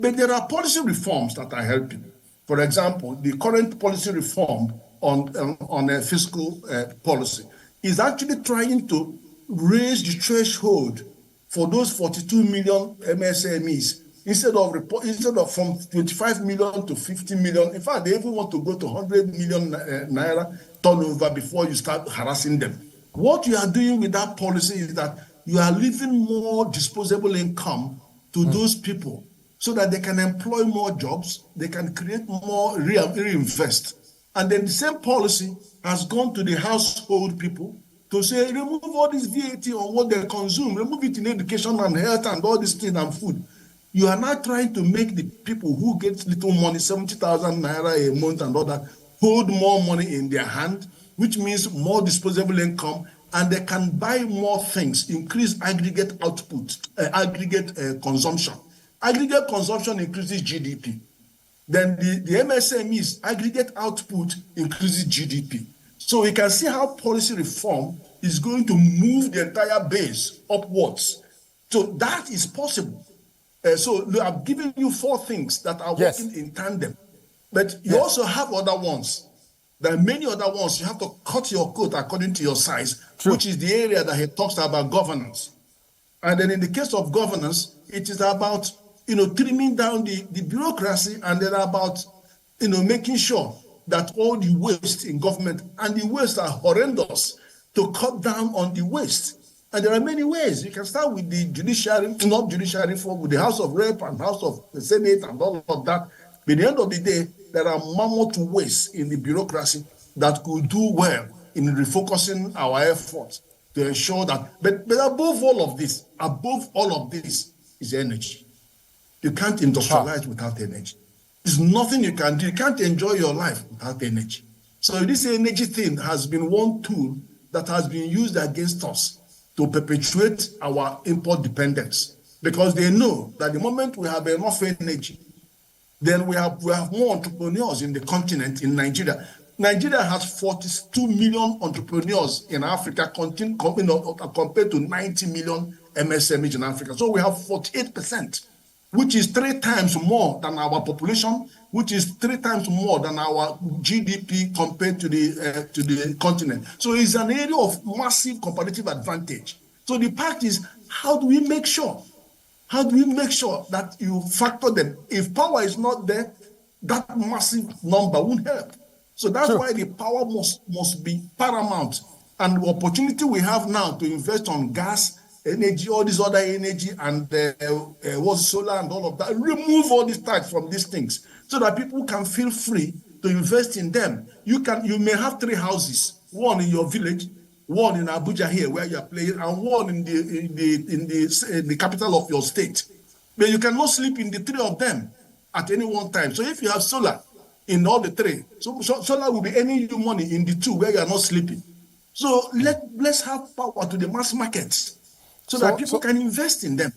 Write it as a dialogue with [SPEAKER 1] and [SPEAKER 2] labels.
[SPEAKER 1] But there are policy reforms that are helping. For example, the current policy reform on a fiscal policy is actually trying to raise the threshold for those 42 million MSMEs instead of from 25 million to 50 million. In fact, they even want to go to 100 million naira turnover before you start harassing them. What you are doing with that policy is that you are leaving more disposable income to those people so that they can employ more jobs, they can create more, reinvest. And then the same policy has gone to the household people to say, remove all this VAT on what they consume, remove it in education and health and all these things and food. You are now trying to make the people who get little money, 70,000 naira a month and all that, hold more money in their hand, which means more disposable income, and they can buy more things, increase aggregate output, aggregate consumption. Aggregate consumption increases GDP. Then the MSMEs aggregate output increases GDP. So we can see how policy reform is going to move the entire base upwards. So that is possible. So I've given you 4 things that are working in tandem. But you also have other ones. There are many other ones. You have to cut your coat according to your size, which is the area that he talks about governance. And then in the case of governance, it is about trimming down the bureaucracy, and then about making sure that all the waste in government, and the waste are horrendous, to cut down on the waste. And there are many ways. You can start with the judiciary, not judiciary form, with the House of Rep and House of the Senate and all of that. But at the end of the day, there are mammoth waste in the bureaucracy that could do well in refocusing our efforts to ensure that. But above all of this is energy. You can't industrialize without energy. There's nothing you can do. You can't enjoy your life without energy. So this energy thing has been one tool that has been used against us to perpetuate our import dependence, because they know that the moment we have enough energy, then we have more entrepreneurs in the continent, in Nigeria. Nigeria has 42 million entrepreneurs in Africa compared to 90 million MSMEs in Africa. So we have 48%, which is 3 times more than our population, which is 3 times more than our GDP compared to the continent. So it's an area of massive competitive advantage. So the part is, how do we make sure? How do we make sure that you factor them? If power is not there, that massive number won't help. So that's why the power must be paramount. And the opportunity we have now to invest on gas, energy, all this other energy, and solar and all of that, remove all these tax from these things so that people can feel free to invest in them. You may have 3 houses, one in your village, one in Abuja here where you are playing, and one in the capital of your state. But you cannot sleep in the 3 of them at any one time. So if you have solar in all the 3, so solar will be earning you money in the 2 where you are not sleeping. So let's have power to the mass markets so that people can invest in them.